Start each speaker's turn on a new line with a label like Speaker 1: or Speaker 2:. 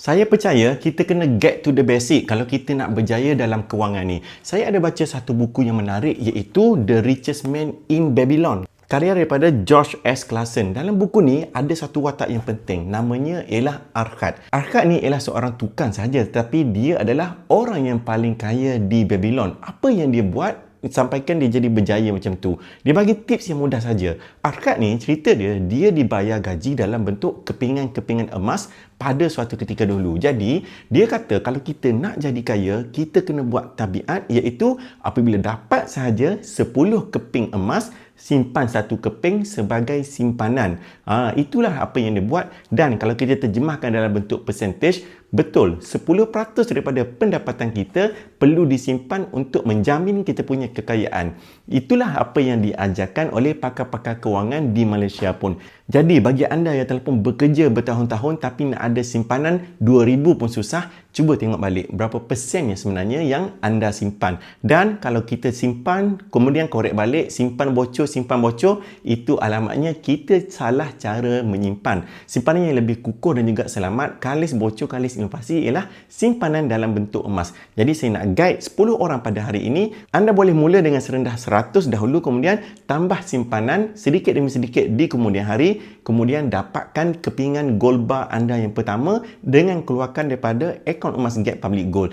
Speaker 1: Saya percaya kita kena get to the basic kalau kita nak berjaya dalam kewangan ni. Saya ada baca satu buku yang menarik iaitu The Richest Man in Babylon. Karya daripada George S. Clason. Dalam buku ni ada satu watak yang penting. Namanya ialah Archad. Archad ni ialah seorang tukang sahaja, tetapi dia adalah orang yang paling kaya di Babylon. Apa yang dia buat sampaikan dia jadi berjaya macam tu? Dia bagi tips yang mudah saja. Archad ni cerita dia dibayar gaji dalam bentuk kepingan-kepingan emas pada suatu ketika dulu. Jadi dia kata kalau kita nak jadi kaya, kita kena buat tabiat, iaitu apabila dapat sahaja 10 keping emas, simpan satu keping sebagai simpanan. Itulah apa yang dia buat. Dan kalau kita terjemahkan dalam bentuk percentage, betul, 10% daripada pendapatan kita perlu disimpan untuk menjamin kita punya kekayaan. Itulah apa yang diajarkan oleh pakar-pakar kewangan di Malaysia pun. Jadi bagi anda yang telah pun bekerja bertahun-tahun tapi nak ada simpanan 2,000 pun susah, cuba tengok balik berapa persen yang sebenarnya yang anda simpan. Dan kalau kita simpan, kemudian korek balik, simpan bocor, itu alamatnya kita salah cara menyimpan. Simpanan yang lebih kukuh dan juga selamat, kalis bocor, kalis inovasi ialah simpanan dalam bentuk emas. Jadi saya nak guide 10 orang pada hari ini. Anda boleh mula dengan serendah 100 dahulu, kemudian tambah simpanan sedikit demi sedikit di kemudian hari, kemudian dapatkan kepingan gold bar anda yang pertama dengan keluarkan daripada akaun emas Get Public Gold.